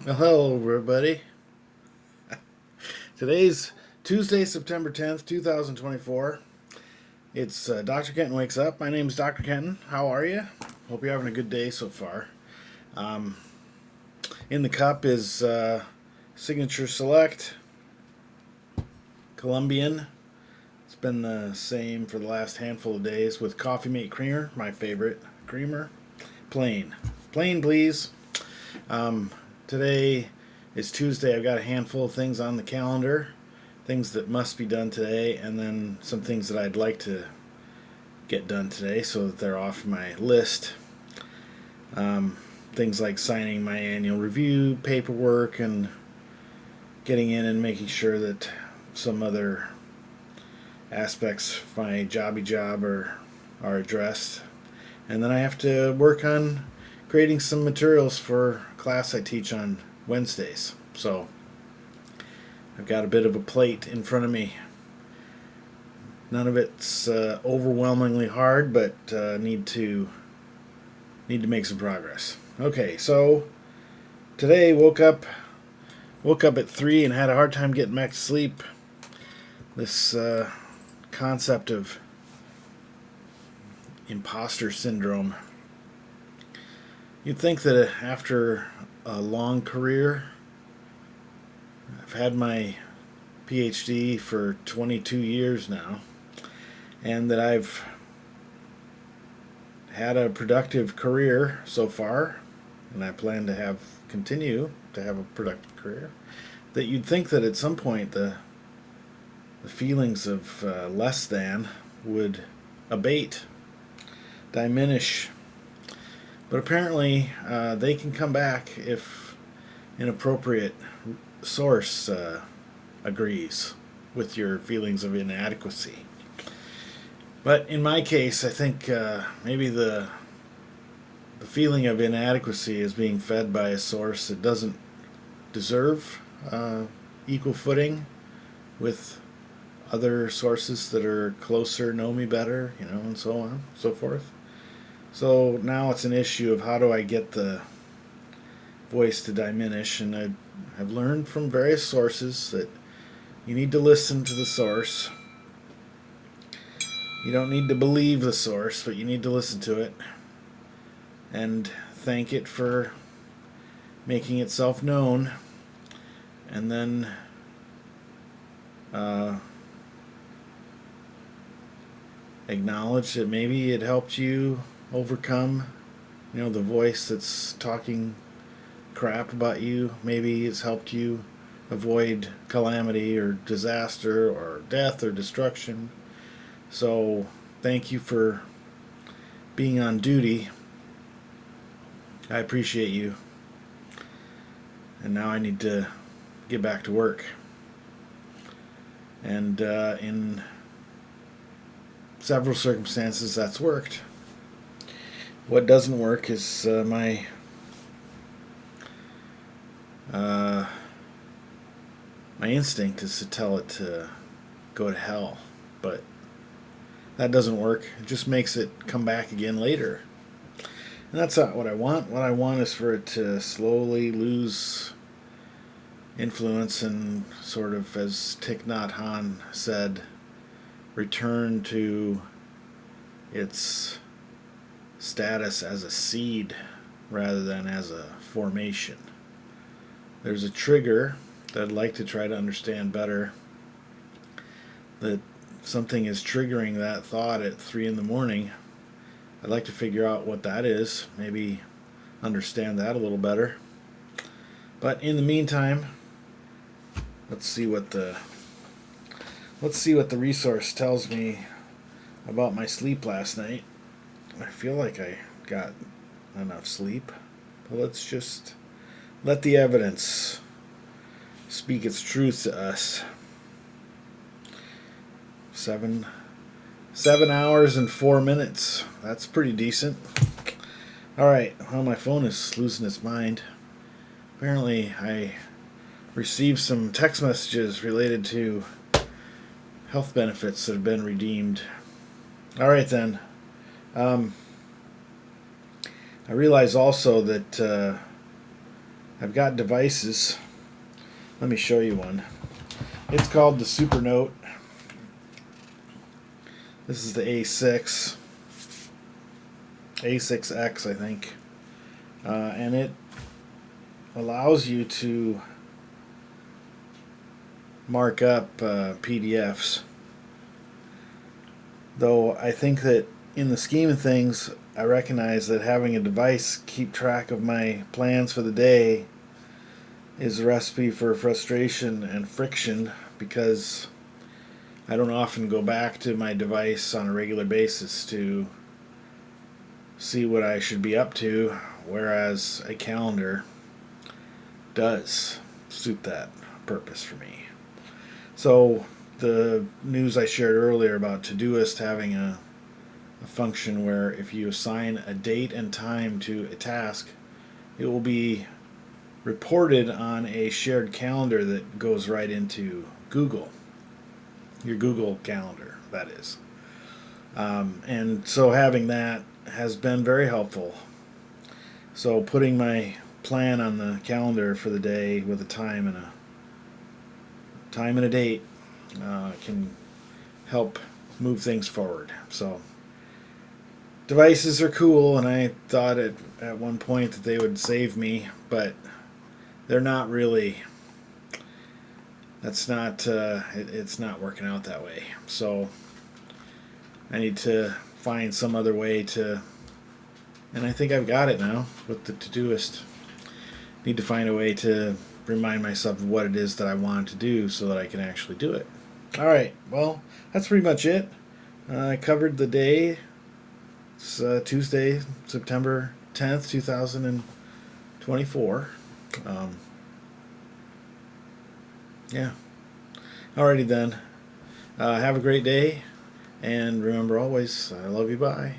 Well, hello, everybody. Today's Tuesday, September 10th, 2024. It's Dr. Kenton Wakes Up. My name is Dr. Kenton. How are you? Hope you're having a good day so far. Um, in the cup is Signature Select Colombian. It's been the same for the last handful of days with Coffee Mate Creamer, my favorite creamer. Plain. Plain, please. Um, Today is Tuesday. I've got a handful of things on the calendar, things that must be done today, and then some things that I'd like to get done today so that they're off my list. Um, Things like signing my annual review paperwork and getting in and making sure that some other aspects of my jobby job are addressed. And then I have to work on creating some materials for class I teach on Wednesdays. So I've got a bit of a plate in front of me. None of it's overwhelmingly hard, but need to make some progress. Okay, so today woke up at 3 and had a hard time getting back to sleep. This concept of imposter syndrome. You'd think that after a long career, I've had my PhD for 22 years now, and that I've had a productive career so far, and I plan to continue to have a productive career. That you'd think that at some point the feelings of less than would abate, diminish, but apparently they can come back if an appropriate source agrees with your feelings of inadequacy. But in my case, I think maybe the feeling of inadequacy is being fed by a source that doesn't deserve equal footing with other sources that are closer, know me better, and so on, so forth. So now it's an issue of how do I get the voice to diminish, and I have learned from various sources that you need to listen to the source. You don't need to believe the source, but you need to listen to it and thank it for making itself known, and then uh, acknowledge that maybe it helped you overcome, the voice that's talking crap about you. Maybe it's helped you avoid calamity or disaster or death or destruction. So, thank you for being on duty. I appreciate you. And now I need to get back to work. And in several circumstances, that's worked. What doesn't work is uh, my instinct is to tell it to go to hell, but that doesn't work. It just makes it come back again later. And that's not what I want. What I want is for it to slowly lose influence and sort of, as Thich Nhat Hanh said, return to its status as a seed rather than as a formation. There's a trigger that I'd like to try to understand better, that something is triggering that thought at 3 in the morning. I'd like to figure out what that is, maybe understand that a little better. But in the meantime, let's see what the resource tells me about my sleep last night. I feel like I got enough sleep, but let's just let the evidence speak its truth to us. 7 hours and 4 minutes. That's pretty decent. All right. Well, my phone is losing its mind. Apparently, I received some text messages related to health benefits that have been redeemed. All right then. I realize also that I've got devices. Let me show you one. It's called the Supernote. This is the A6X, I think. And it allows you to mark up PDFs. Though I think that in the scheme of things, I recognize that having a device keep track of my plans for the day is a recipe for frustration and friction, because I don't often go back to my device on a regular basis to see what I should be up to, whereas a calendar does suit that purpose for me. So the news I shared earlier about Todoist having a function where if you assign a date and time to a task, it will be reported on a shared calendar that goes right into Google, your Google Calendar, that is. And so having that has been very helpful. So putting my plan on the calendar for the day with a time and a date can help move things forward. So devices are cool, and I thought at one point that they would save me, but they're not really. That's not. It's not working out that way. So I need to find some other way to. And I think I've got it now with the Todoist. Need to find a way to remind myself of what it is that I want to do so that I can actually do it. All right. Well, that's pretty much it. I covered the day. It's Tuesday, September 10th, 2024. Yeah. Alrighty then. Have a great day. And remember always, I love you. Bye.